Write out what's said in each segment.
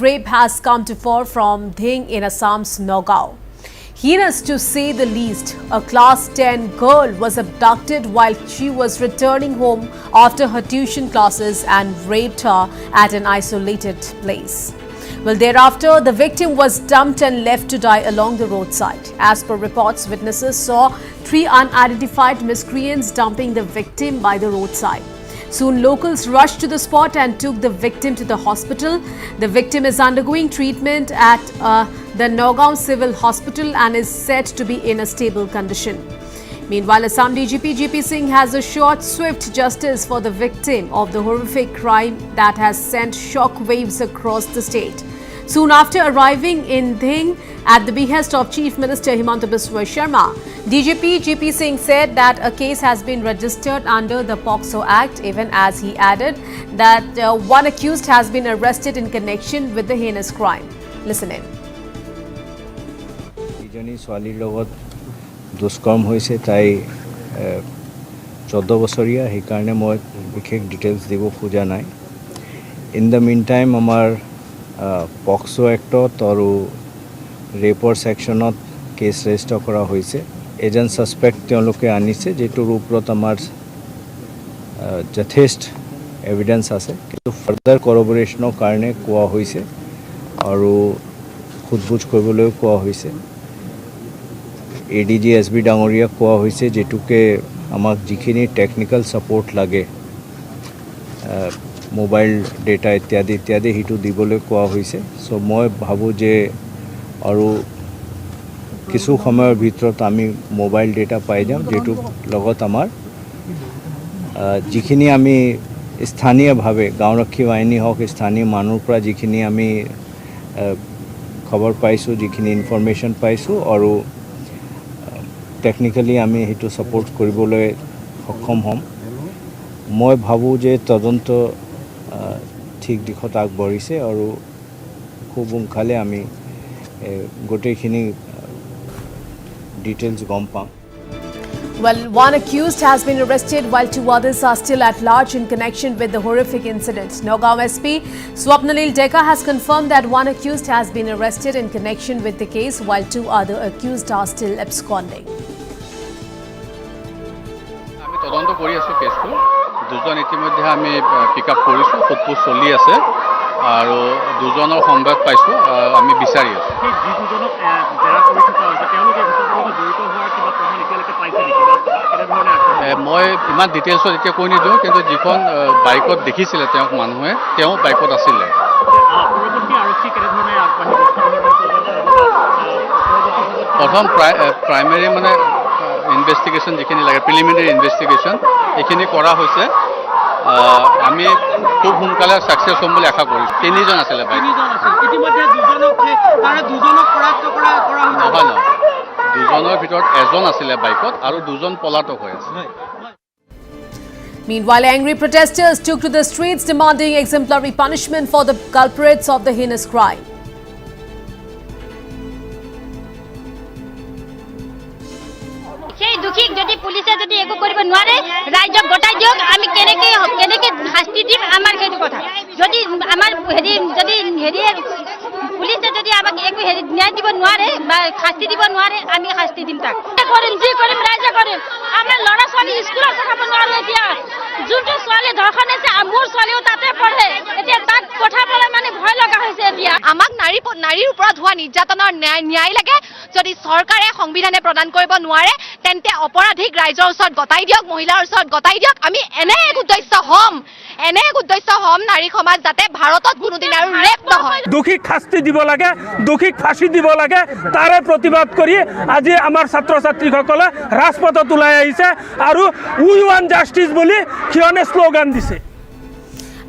rape has come to fore from Dhing in Assam's Nagaon. Heinous to say the least, a class 10 girl was abducted while she was returning home after her tuition classes and raped her at an isolated place. Well, thereafter, the victim was dumped and left to die along the roadside. As per reports, witnesses saw 3 unidentified miscreants dumping the victim by the roadside. Soon, locals rushed to the spot and took the victim to the hospital. The victim is undergoing treatment at the Nagaon Civil Hospital and is said to be in a stable condition. Meanwhile, Assam DGP GP Singh has assured swift justice for the victim of the horrific crime that has sent shockwaves across the state. Soon after arriving in Dhing at the behest of Chief Minister Himanta Biswa Sharma, DGP GP Singh said that a case has been registered under the POCSO Act, even as he added that one accused has been arrested in connection with the heinous crime. Listen in. দুষ্কৰ্ম হৈছে তাই 14 বছৰীয়া সেইকাৰণে মই বিশেষ details দিব খোজা নাই in the mean time আমাৰ পক্সো এক্টত আৰু ৰেপৰ সেকশনত কেছ ৰেজিষ্টাৰ কৰা হৈছে এজন সাসপেক্ট তেওঁলোকে আনিছে যেটোৰ ওপৰত আমাৰ যথেষ্ট এভিডেন্স আছে কিন্তু ফাৰ্দাৰ কৰবৰেচনৰ কাৰণে কোৱা হৈছে আৰু খুদবুজ কৰিবলৈ কোৱা হৈছে ADG SB ডাঙৰীয়া কোৱা হৈছে যেটুকে আমাক যিখিনি টেকনিক্যাল সাপোর্ট লাগে মোবাইল ডেটা ইত্যাদি হিটু দিবলৈ কোৱা হৈছে সো মই ভাবো যে আৰু কিছু সময়ৰ ভিতৰত আমি মোবাইল ডেটা পাই যাম যেটু লগত আমাৰ যিখিনি আমি স্থানীয়ভাৱে গাঁওৰক্ষী বাহিনী হওক স্থানীয় মানুহৰ পৰা যিখিনি আমি খবৰ পাইছো যিখিনি ইনফৰমেশন পাইছো আৰু টেকনিক্যালি আমি হেতু সাপোর্ট কৰিবলৈ সক্ষম হম মই ভাবো যে তদন্ত ঠিক দিশত আগবঢ়িছে আৰু খুব সোনকালে আমি গোটেইখিনি ডিটেইলছ গম পাম Well, one accused has been arrested while 2 others are still at large in connection with the horrific incident. Nagaon SP Swapnalil Deka has confirmed that one accused has been arrested in connection with the case while 2 other accused are still absconding. আমি তদন্ত কৰি আছো কেছটো দুজন ইতিমধ্যে আমি pickup কৰিছো খুদপুজ চলি আছে আৰু দুজনৰ সংবাদ পাইছো আমি বিচাৰি আছো এই দুজনক জেৰা কৰি থকা হৈছে তেওঁলোকে ঘটনাৰ জড়িত হোৱাৰ কিবা প্ৰমাণ এতিয়ালৈকে পাইছে নেকি মই ইমান ডিটেইলছত এতিয়া কৈ নিদিওঁ কিন্তু যিখন বাইকত দেখিছিলে তেওঁক মানুহে তেওঁ বাইকত আছিলে পৰৱৰ্তী আৰক্ষী কেনেধৰণে আগবাঢ়িব প্ৰথম প্ৰাইমেৰী মানে ইনভেষ্টিগেশ্যন যিখিনি লাগে প্ৰিলিমিনাৰী ইনভেষ্টিগেশ্যন এইখিনি কৰা হৈছে আমি খুব সোনকালে সাকসেস হ'ম বুলি আশা কৰিছোঁ 3 জন আছিলে বাইক ইতিমধ্যে দুজনক কৰায়ত্ব কৰা নহয় দুজনৰ ভিতৰত এজন আছিলে বাইকত আৰু দুজন পলাতক হৈ আছে Meanwhile, angry protesters took to the streets demanding exemplary punishment for the culprits of the heinous crime. সেই দুখী যদি পুলিশে যদি একো কৰিব নোৱাৰে ৰাইজক গটাই দিয়ক আমি কেনেকে শাস্তি দিম আমাৰ সেইটো কথা যদি আমাৰ যদি পুলিশে যদি আমাক একো ন্যায় দিব নোৱাৰে বা শাস্তি দিব নোৱাৰে আমি শাস্তি দিম তাক কৰিম যি কৰিম ৰাইজে কৰিম আমাৰ ল'ৰা ছোৱালী স্কুলত পঠাব নোৱাৰো এতিয়া যোনটো ছোৱালী ধৰ্ষণ হৈছে মোৰ ছোৱালীও তাতে পঢ়ে এতিয়া তাক পঠাবলৈ মানে ভয় লগা হৈছে এতিয়া আমাক নাৰীৰ ওপৰত হোৱা নিৰ্যাতনৰ ন্যায় লাগে যদি চৰকাৰে সংবিধানে প্ৰদান কৰিব নোৱাৰে তেন্তে অপৰাধীক ৰাইজৰ ওচৰত গতাই দিয়ক মহিলাৰ ওচৰত গতাই দিয়ক আমি এনে এক উদ্দেশ্য হম নাৰী সমাজ যাতে ভাৰতত কোনোদিন আৰু ৰেপ নহয় দুখীক শাস্তি দিব লাগে দুখীক ফাঁসি দিব লাগে তাৰে প্ৰতিবাদ কৰি আজি আমাৰ ছাত্ৰ ছাত্ৰীসকলে ৰাজপথত ওলাই আহিছে আৰু উই ওয়ান্ট জাস্টিস বুলি কিয়নে স্লোগান দিছে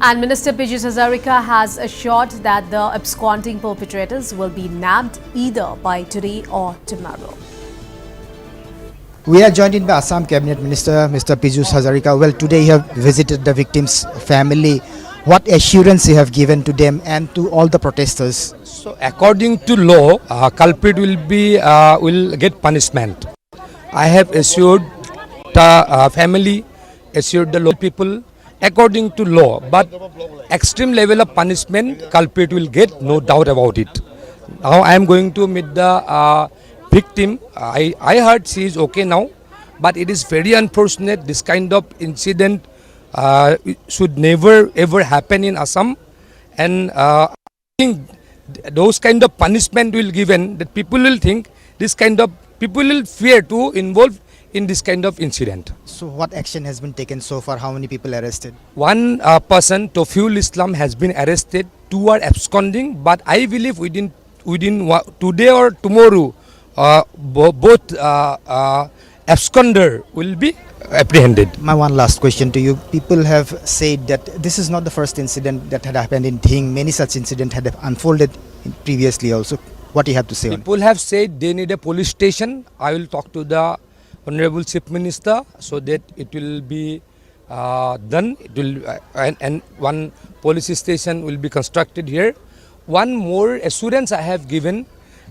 And Minister Piyush Hazarika has assured that the absconding perpetrators will be nabbed either by today or tomorrow. We are joined in by Assam Cabinet Minister, Mr. Piyush Hazarika. Well, today you have visited the victims' family. What assurance you have given to them and to all the protesters? So, according to law, culprit will get punishment. I have assured the family, assured the local people, according to law, but extreme level of punishment culprit will get, no doubt about it. Now I am going to meet the victim. I heard she is okay now, but it is very unfortunate. This kind of incident should never ever happen in Assam, and I think those kind of punishment will given that people will think this kind of people will fear to involve in this kind of incident. So what action has been taken so far? How many people arrested? One person, Tofiul Islam, has been arrested. 2 are absconding, but I believe within today or tomorrow, both absconder will be apprehended. My one last question to you. People have said that this is not the first incident that had happened in Dhing. Many such incidents had unfolded previously also. What do you have to say on it? People have said they need a police station. I will talk to the Honorable Chief Minister so that it will be done. It will, and one police station will be constructed here. One more assurance I have given.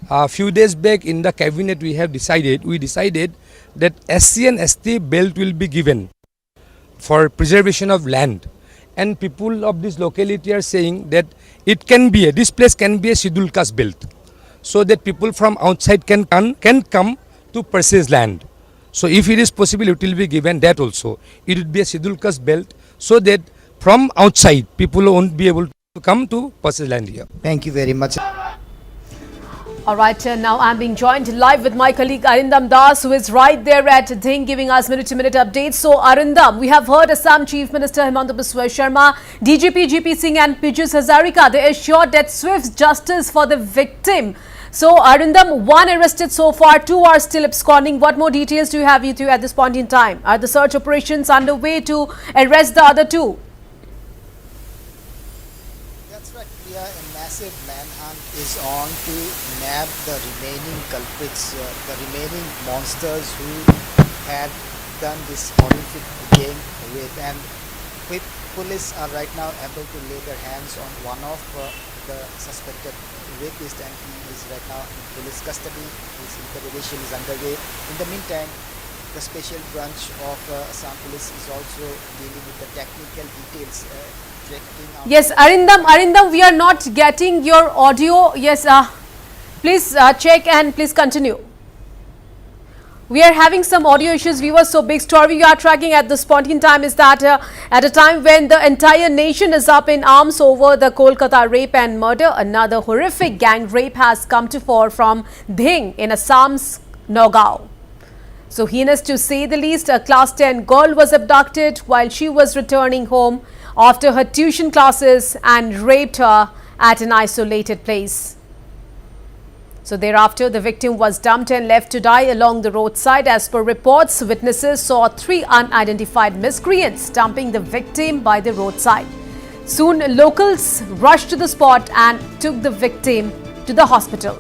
A few days back in the cabinet we decided that SC and ST belt will be given for preservation of land, and people of this locality are saying that it can be this place can be a scheduled caste belt, so that people from outside can come to purchase land. So if it is possible, it will be given that also. It would be a scheduled caste belt, so that from outside people won't be able to come to purchase land here. Thank you very much. All right, now I'm being joined live with my colleague Arindam Das, who is right there at Dhing giving us minute-to-minute updates. So Arindam, we have heard Assam Chief Minister Himanta Biswa Sharma, DGP GP Singh and Pijus Hazarika, they assured that swift justice for the victim. So Arindam, 1 arrested so far, 2 are still absconding. What more details do you have with you at this point in time? Are the search operations underway to arrest the other 2? That's right, Priya. A massive manhunt is on to nab the remaining culprits, the remaining monsters who had done this horrific gang rape. And police are right now able to lay their hands on one of the suspected rapist, and he is right now in police custody. His interrogation is underway. In the meantime, the special branch of Assam Police is also dealing with the technical details. Yes, Arindam, we are not getting your audio. Yes, please check and please continue. We are having some audio issues, viewers. So big story we are tracking at this point in time is that at a time when the entire nation is up in arms over the Kolkata rape and murder, another horrific gang rape has come to fore from Dhing in Assam's Nagaon. So heinous to say the least, a class 10 girl was abducted while she was returning home after her tuition classes and raped her at an isolated place. So thereafter, the victim was dumped and left to die along the roadside. As per reports, witnesses saw 3 unidentified miscreants dumping the victim by the roadside. Soon, locals rushed to the spot and took the victim to the hospital.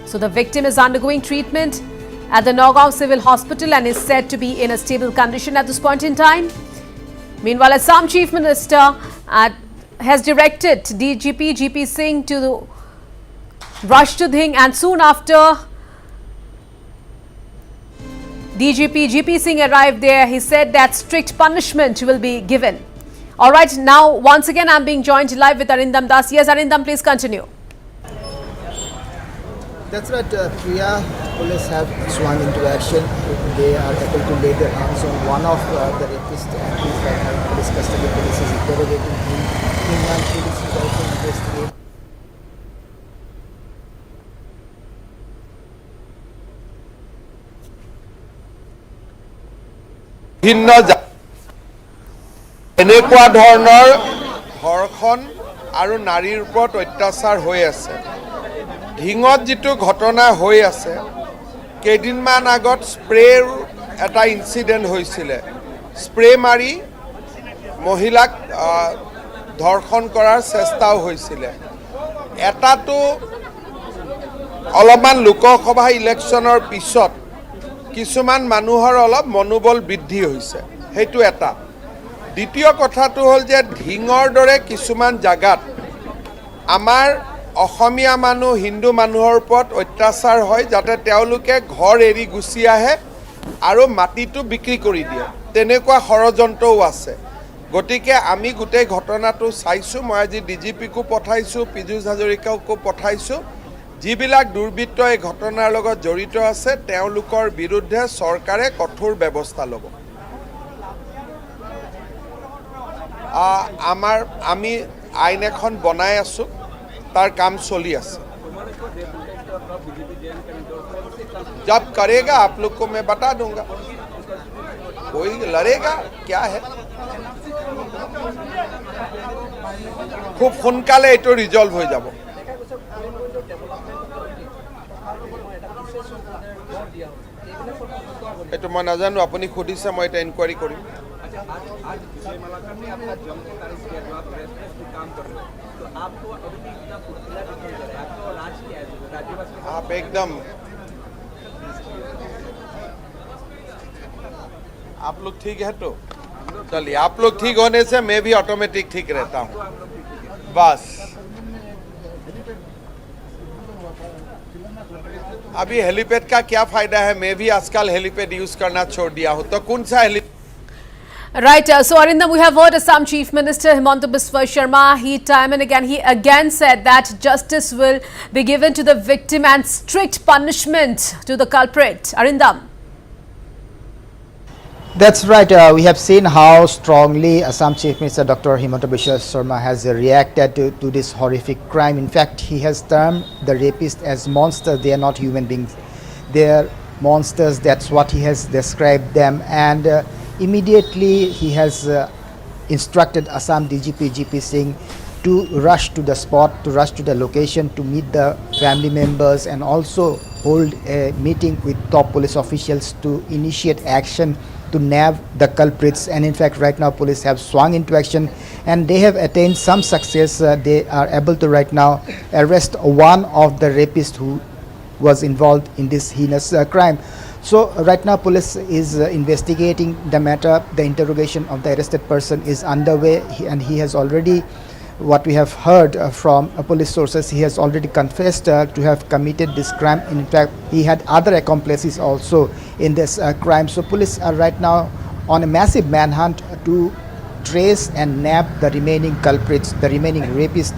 So the victim is undergoing treatment at the Nagaon Civil Hospital and is said to be in a stable condition at this point in time. Meanwhile, Assam Chief Minister has directed DGP GP Singh to rush to Dhing, and soon after DGP GP Singh arrived there, he said that strict punishment will be given. All right, now once again I'm being joined live with Arindam Das. Yes, Arindam, please continue. That's right, Priya. Police have swung into action. They are able to lay their hands on one of the rapists, and he's right now in police custody. Police is interrogating him. Meanwhile, police is also investigating. এনেকুৱা ধৰণৰ ধৰ্ষণ আৰু নাৰীৰ ওপৰত অত্যাচাৰ হৈ আছে। ধিঙত যিটো ঘটনা হৈ আছে, কেইদিনমান আগত স্প্ৰেৰ এটা ইনচিডেণ্ট হৈছিলে। স্প্ৰে মাৰি মহিলাক ধৰ্ষণ কৰাৰ চেষ্টাও হৈছিলে। এটাটো অলপমান লোকসভা ইলেকশ্যনৰ পিছত কিছুমান মানুহৰ অলপ মনোবল বৃদ্ধি হৈছে, সেইটো এটা। দ্বিতীয় কথাটো হ'ল যে ধিঙৰ দৰে কিছুমান জাগাত আমাৰ অসমীয়া মানুহ হিন্দু মানুহৰ ওপৰত অত্যাচাৰ হয়, যাতে তেওঁলোকে ঘৰ এৰি গুচি আহে আৰু মাটিটো বিক্ৰী কৰি দিয়ে। তেনেকুৱা ষড়যন্ত্ৰও আছে গতিকে আমি গোটেই ঘটনাটো চাইছোঁ মই আজি ডিজিপিকো পঠাইছোঁ পীযুষ হাজৰিকাকো পঠাইছোঁ যিবিলাক দুৰ্বৃত্ত এই ঘটনাৰ লগত জড়িত আছে তেওঁলোকৰ বিৰুদ্ধে চৰকাৰে কঠোৰ ব্যৱস্থা ল'ব আমি আইন এখন বনাই আছোঁ তাৰ কাম চলি আছে जब करेगा आप लोग को मैं बता दूंगा कोई लड़ेगा क्या है खूब সোনকালে এটো ৰিজলভ হৈ যাব এটো মই নাজানো আপুনি খুদিছে মই এটা ইনকোয়ারি কৰিম आप एकदम आप लोग ठीक है तो चलिए आप लोग ठीक होने से मैं भी ऑटोमेटिक ठीक रहता हूँ बस अभी हेलीपैड का क्या फायदा है मैं भी आजकल हेलीपैड यूज करना छोड़ दिया हूँ तो कौन सा helipad Right, so Arindam, we have heard Assam Chief Minister Himanta Biswa Sharma. He again said that justice will be given to the victim and strict punishment to the culprit. Arindam. That's right. We have seen how strongly Assam Chief Minister Dr. Himanta Biswa Sharma has reacted to this horrific crime. In fact, he has termed the rapists as monsters. They are not human beings. They are monsters. That's what he has described them. And immediately he has instructed Assam DGP GP Singh to rush to the spot, to rush to the location, to meet the family members and also hold a meeting with top police officials to initiate action to nab the culprits. And in fact right now police have swung into action and they have attained some success. They are able to right now arrest one of the rapists who was involved in this heinous crime. So right now police is investigating the matter. The interrogation of the arrested person is underway and he has already, what we have heard from police sources, he has already confessed to have committed this crime. In fact, he had other accomplices also in this crime. So police are right now on a massive manhunt to trace and nab the remaining culprits, the remaining rapists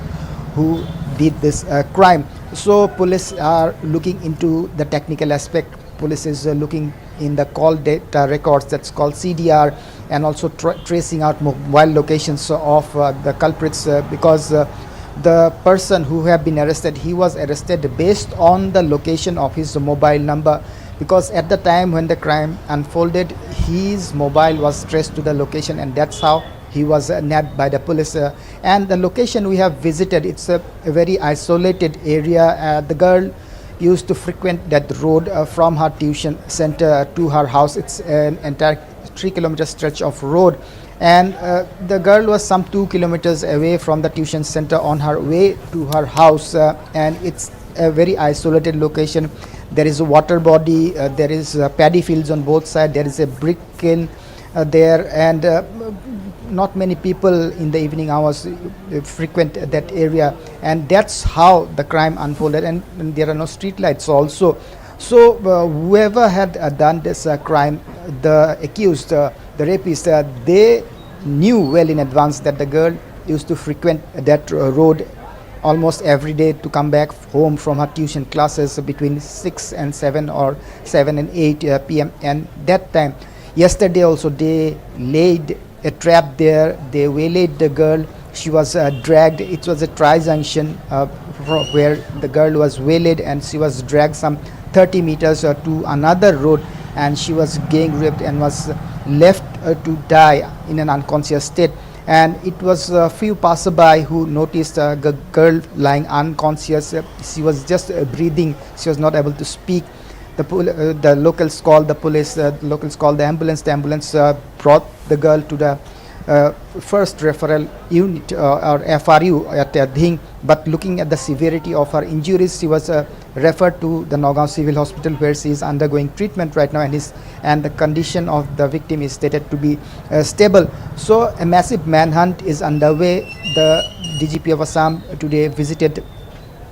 who did this crime. So police are looking into the technical aspect. Police is looking in the call data records, that's called CDR, and also tracing out mobile locations of the culprits because the person who have been arrested, he was arrested based on the location of his mobile number, because at the time when the crime unfolded his mobile was traced to the location and that's how he was nabbed by the police. And the location we have visited, it's a very isolated area. The girl used to frequent that road from her tuition center to her house. It's an entire 3-kilometer stretch of road and the girl was some 2 kilometers away from the tuition center on her way to her house and it's a very isolated location. There is a water body, there is paddy fields on both sides, there is a brick kiln there and not many people in the evening hours frequent that area and that's how the crime unfolded and there are no street lights also. So whoever had done this crime, the accused, the rapist, they knew well in advance that the girl used to frequent that road almost every day to come back home from her tuition classes between 6 and 7 or 7 and 8 p.m. and that time yesterday also they laid a trap there. They waylaid the girl. She was dragged. It was a tri-junction where the girl was waylaid and she was dragged some 30 meters to another road and she was gang raped and was left to die in an unconscious state. And it was a few passerby who noticed the girl lying unconscious. She was just breathing. She was not able to speak. The locals called the police, the locals called the ambulance. The ambulance brought the girl to the first referral unit or FRU at Dhing. But looking at the severity of her injuries, she was referred to the Nagaon Civil Hospital where she is undergoing treatment right now and the condition of the victim is stated to be stable. So a massive manhunt is underway. The DGP of Assam today visited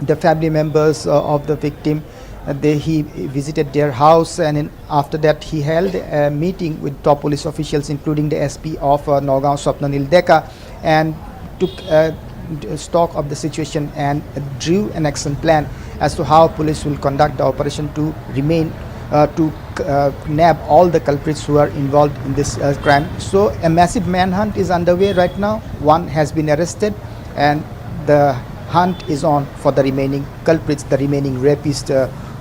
the family members of the victim he visited their house, and after that he held a meeting with top police officials, including the SP of Nagaon, Swapnanil Deka, and took stock of the situation and drew an action plan as to how police will conduct the operation to nab all the culprits who are involved in this crime. So a massive manhunt is underway right now. One has been arrested, and the hunt is on for the remaining culprits, the remaining rapists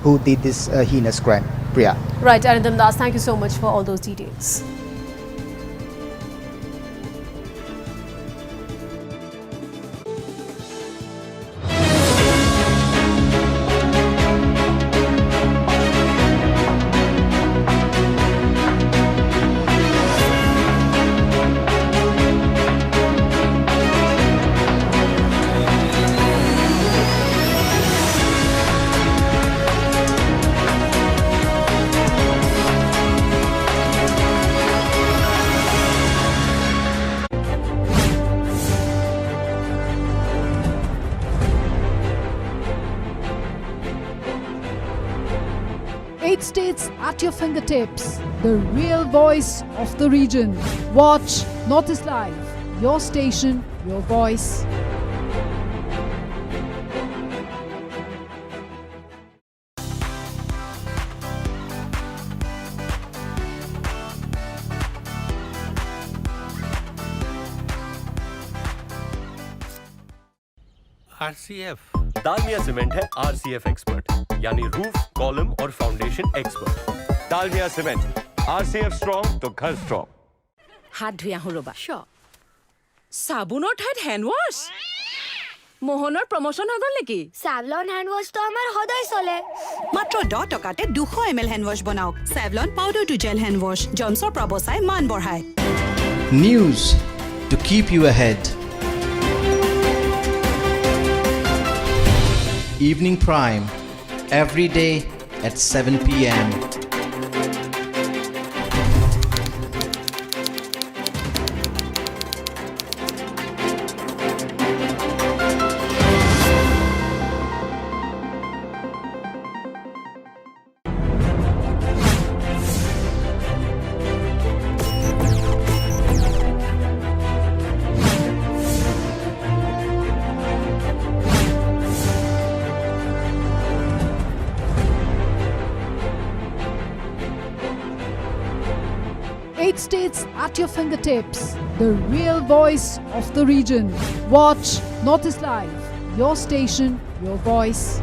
who did this heinous crime. Priya. Right, Arindam Das, thank you so much for all those details. Eight states at your fingertips, the real voice of the region. Watch Northeast Live, your station, your voice. RCF Dalmia cement है RCF expert, यानी roof, column और foundation expert. Dalmia cement, RCF strong तो घर strong. हाथ धुया हो रबा साबुনৰ ঠাইত hand wash মোহনৰ promotion হৈ গল নেকি? স্যাভলন হ্যান্ড ওয়াশ তো আমার সদায় চলে। মাত্ৰ 10 টকাতে 200 ml হ্যান্ড ওয়াশ বনাওক। Savlon powder to gel hand wash জনছৰ প্ৰবসাই মান বঢ়ায়। News to keep you ahead. Evening Prime, every day at 7 p.m. Eight states at your fingertips, the real voice of the region. Watch Northeast Live, your station, your voice.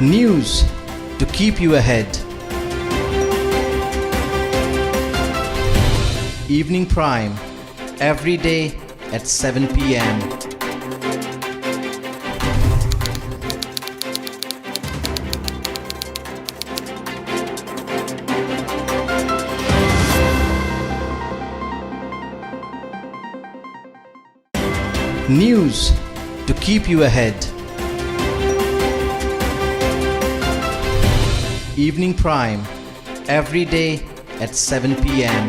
News to keep you ahead. Evening Prime, every day at 7 p.m. News to keep you ahead. Evening Prime, every day at 7 p.m.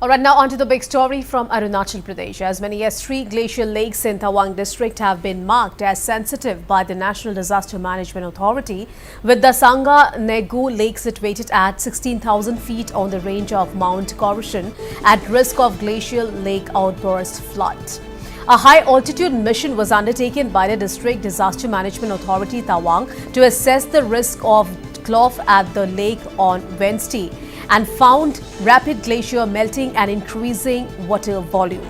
All right, now on to the big story from Arunachal Pradesh. As many as 3 glacial lakes in Tawang district have been marked as sensitive by the National Disaster Management Authority, with the Sanga Negu lake situated at 16,000 feet on the range of Mount Coruscant at risk of glacial lake outburst flood. A high-altitude mission was undertaken by the District Disaster Management Authority Tawang to assess the risk of cyclone at the lake on Wednesday and found rapid glacier melting and increasing water volume.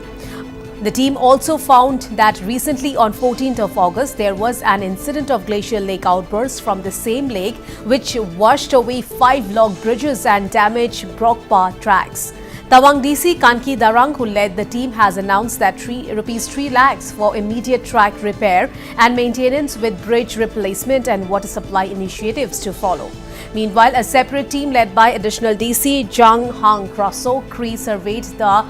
The team also found that recently on 14th of August, there was an incident of glacial lake outburst from the same lake which washed away 5 log bridges and damaged Brokpa tracks. Tawang DC Kanki Darang, who led the team, has announced that ₹3 lakhs for immediate track repair and maintenance with bridge replacement and water supply initiatives to follow. Meanwhile, a separate team led by additional DC Jang Hang Kraso Cree surveyed the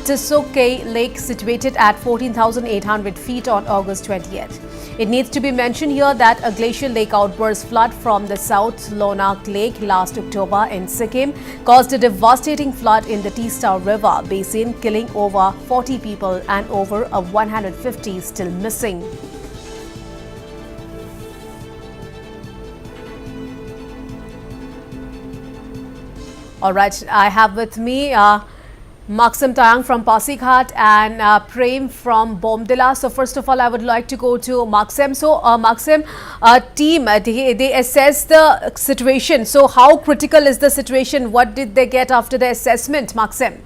Tisoke Lake situated at 14,800 feet on August 20th. It needs to be mentioned here that a glacial lake outburst flood from the South Lonak Lake last October in Sikkim caused a devastating flood in the Teesta River basin, killing over 40 people and over 150 still missing. All right, I have with me Maxim Tayang from Pasighat and Prem from Bomdila. So first of all, I would like to go to Maxim. So Maxim, team, they assess the situation. So how critical is the situation? What did they get after the assessment, Maxim?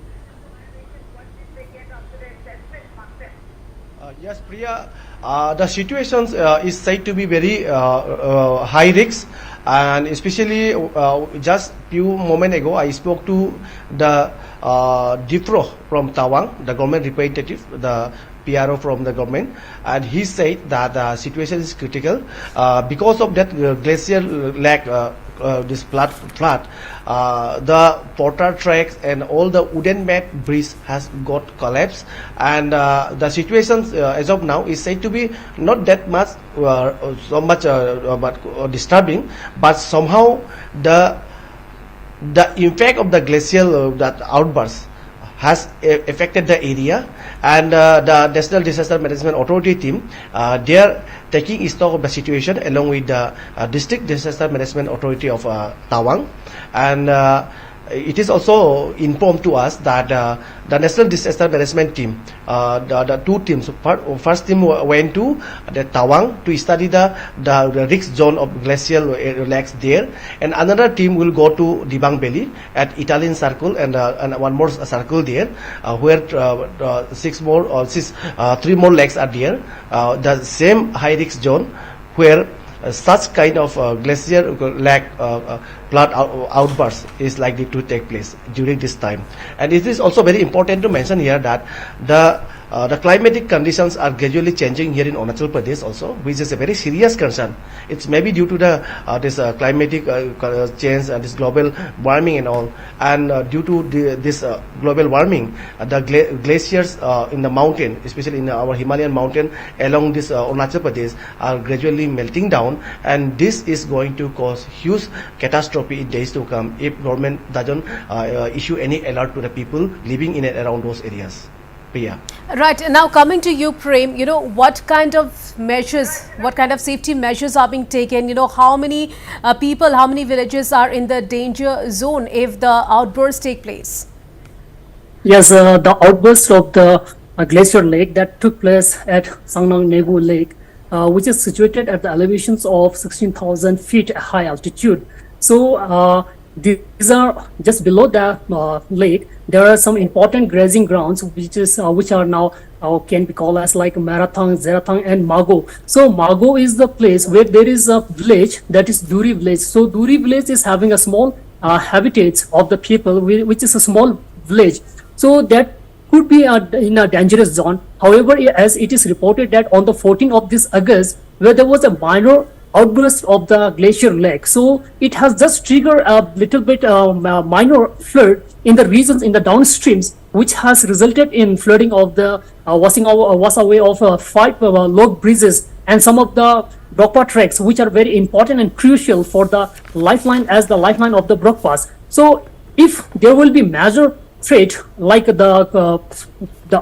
Yes, Priya, the situation is said to be very high risk. And especially just few moments ago, I spoke to the DIFRO from Tawang, the government representative, the PRO from the government, and he said that the situation is critical because of that glacier lake, this flood, the porter tracks and all the wooden mat bridge has got collapsed, and the situation as of now is said to be not that much but disturbing, but somehow the impact of the glacial that outburst has affected the area, and the National Disaster Management Authority team, they are taking stock of the situation along with the District Disaster Management Authority of Tawang, and it is also informed to us that the National Disaster Management team, the two teams, first team went to the Tawang to study the risk zone of glacial lakes there, and another team will go to Dibang Valley at Italian Circle and one more circle there, where 3 more lakes are there, the same high risk zone where such kind of glacier lake flood outburst is likely to take place during this time. And it is also very important to mention here that the climatic conditions are gradually changing here in Arunachal Pradesh also, which is a very serious concern. It's maybe due to the this climatic change and this global warming and all, and due to this global warming, the glaciers in the mountain, especially in our Himalayan mountain along this Arunachal Pradesh, are gradually melting down, and this is going to cause huge catastrophe in days to come if government doesn't issue any alert to the people living in and around those areas. Priya. Right, now coming to you, Prem, you know, what kind of measures, what kind of safety measures are being taken? You know, how many people, how many villages are in the danger zone if the outbursts take place? Yes, the outburst of the glacier lake that took place at Sangnang Negu Lake, which is situated at the elevations of 16,000 feet high altitude. So these are just below the lake. There are some important grazing grounds which are now can be called as like Marathang, Zerathang and Mago. So Mago is the place where there is a village, that is Duri village. So Duri village is having a small habitats of the people, which is a small village. So that could be in a dangerous zone. However, as it is reported that on the 14th of this August, where there was a minor outburst of the glacier lake, so it has just triggered a little bit minor flood in the regions in the downstreams, which has resulted in flooding of the wash away of 5 log bridges and some of the Brokpa tracks, which are very important and crucial for the lifeline as the lifeline of the Brokpas. So if there will be major threat like the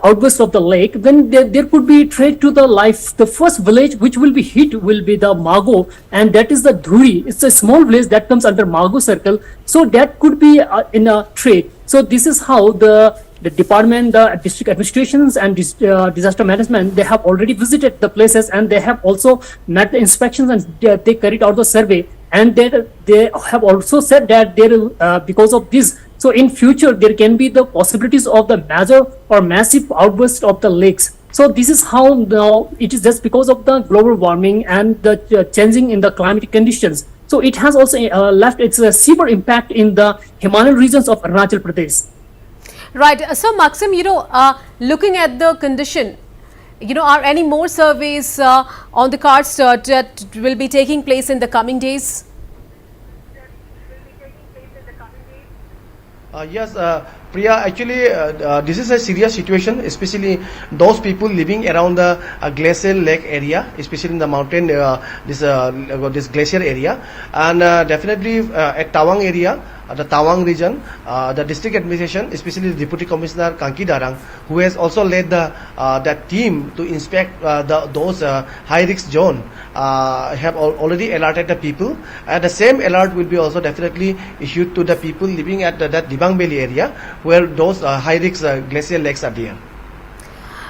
outburst of the lake, then there could be threat to the life. The first village which will be hit will be the Mago, and that is the Dhuri. It's a small village that comes under Mago circle, so that could be in a threat. So this is how the department, the district administrations and disaster management, they have already visited the places, and they have also met the inspections, and they carried out the survey. and they have also said that because of this, so in future there can be the possibilities of the major or massive outburst of the lakes. So this is how now it is just because of the global warming and the changing in the climate conditions. So it has also left its severe impact in the Himalayan regions of Arunachal Pradesh. Right. So, Maxim, looking at the condition, are any more surveys on the cards that will be taking place in the coming days? Yes, Priya, actually this is a serious situation, especially those people living around the glacial lake area, especially in the mountain, this glacier area, and definitely at Tawang area, the Tawang region, the district administration, especially the Deputy Commissioner Kanki Darang, who has also led that team to inspect those high-risk zone, have already alerted the people. And the same alert will be also definitely issued to the people living at that Dibang Valley area, where those high-risk glacial lakes are there.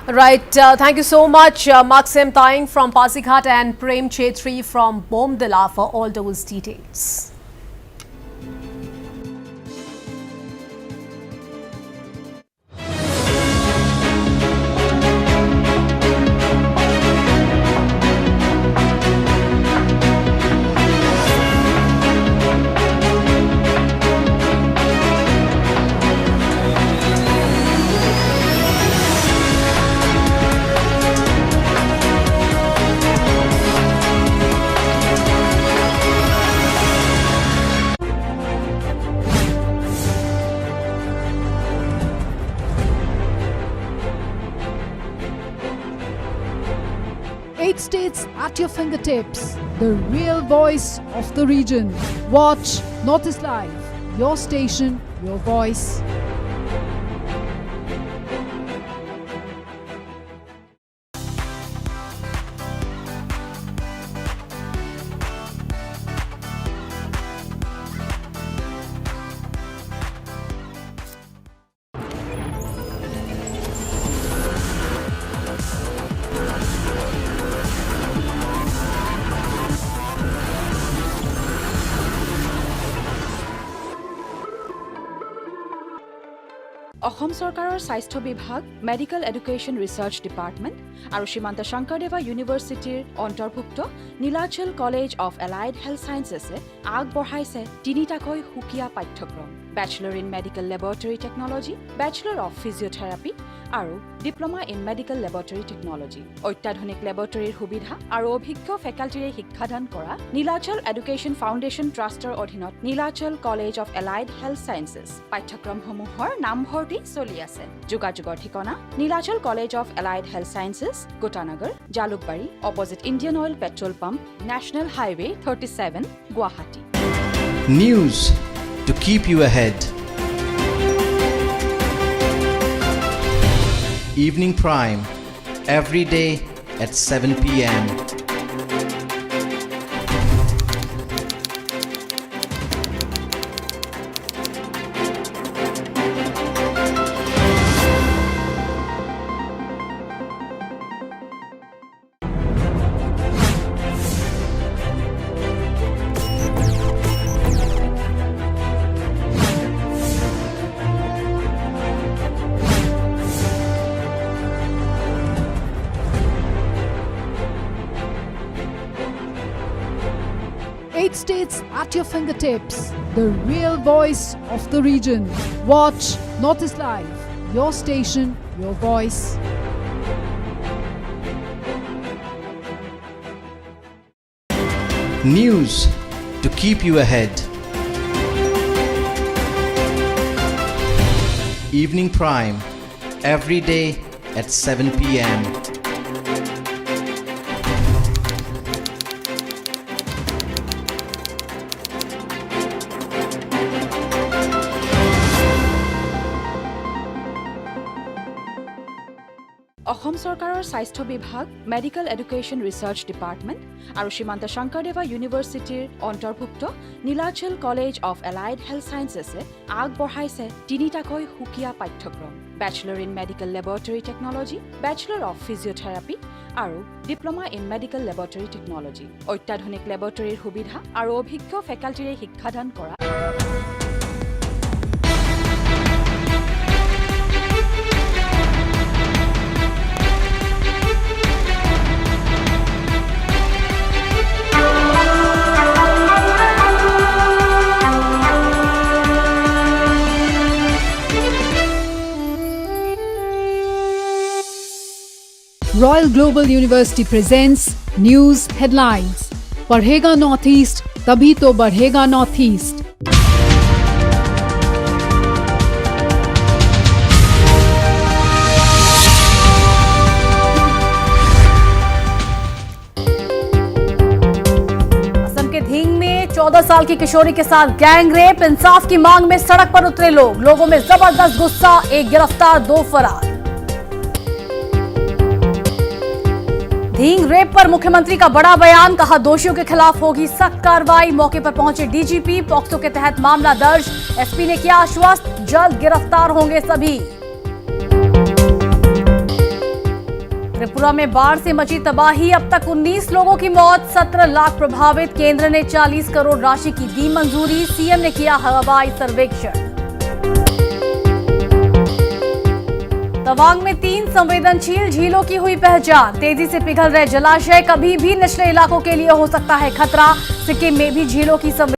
Right. Thank you so much, Maxim Taing from Pasighat and Prem Chetri from Bomdila for all those details. Eight states at your fingertips. The real voice of the region. Watch Northeast Live. Your station, your voice. অসম চৰকাৰৰ স্বাস্থ্য বিভাগ, medical education research department আৰু শ্ৰীমন্ত শংকৰদেৱা ইউনিভাৰ্চিটিৰ অন্তৰ্ভুক্ত Nilachal college of allied health ছায়েন্সেছে আগবঢ়াইছে তিনিটাকৈ সুকীয়া পাঠ্যক্ৰম: bachelor in medical laboratory technology, bachelor of physiotherapy আৰু diploma in medical laboratory technology. অত্যাধুনিক লেবৰেটৰীৰ সুবিধা আৰু অভিজ্ঞ ফেকাল্টিৰে শিক্ষাদান কৰা নীলাচল এডুকেশ্যন ফাউণ্ডেশ্যন ট্ৰাষ্টৰ অধীনত Nilachal college of allied health sciences পাঠ্যক্ৰমসমূহৰ নামভৰ্তি চলি আছে। যোগাযোগৰ ঠিকনা Nilachal college of allied health sciences, Gotanagar, Jalukbari, opposite Indian oil petrol pump, national highway 37, Guwahati. News to keep you ahead. Evening Prime, every day at 7 p.m. Eight states at your fingertips. The real voice of the region. Watch Northeast Live. Your station, your voice. News to keep you ahead. Evening Prime, every day at 7 p.m. অসম চৰকাৰৰ স্বাস্থ্য বিভাগ, medical education research department আৰু শ্ৰীমন্ত শংকৰদেৱা ইউনিভাৰ্চিটিৰ অন্তৰ্ভুক্ত Nilachal college of allied health ছায়েন্সেছে আগবঢ়াইছে 3টাকৈ সুকীয়া পাঠ্যক্ৰম: bachelor in medical laboratory technology, bachelor of physiotherapy আৰু diploma in medical laboratory technology. অত্যাধুনিক লেবৰেটৰীৰ সুবিধা আৰু অভিজ্ঞ ফেকাল্টিৰে শিক্ষাদান কৰা Royal Global University presents News Headlines. पढ़ेगा नॉर्थ ईस्ट तभी तो बढ़ेगा नॉर्थ ईस्ट। असम के धींग में 14 साल की किशोरी के साथ गैंग रेप, इंसाफ की मांग में सड़क पर उतरे लोग, लोगों में जबरदस्त गुस्सा, एक गिरफ्तार, 2 फरार। धींग रेप पर मुख्यमंत्री का बड़ा बयान, कहा दोषियों के खिलाफ होगी सख्त कार्रवाई। मौके पर पहुंचे डीजीपी, पॉक्सो के तहत मामला दर्ज। एसपी ने किया आश्वस्त, जल्द गिरफ्तार होंगे सभी। त्रिपुरा में बाढ़ से मची तबाही, अब तक 19 लोगों की मौत, 17 लाख प्रभावित। केंद्र ने 40 करोड़ राशि की दी मंजूरी, सीएम ने किया हवाई सर्वेक्षण। तवांग में 3 संवेदनशील झीलों की हुई पहचान, तेजी से पिघल रहे जलाशय, कभी भी निचले इलाकों के लिए हो सकता है खतरा। सिक्किम में भी झीलों की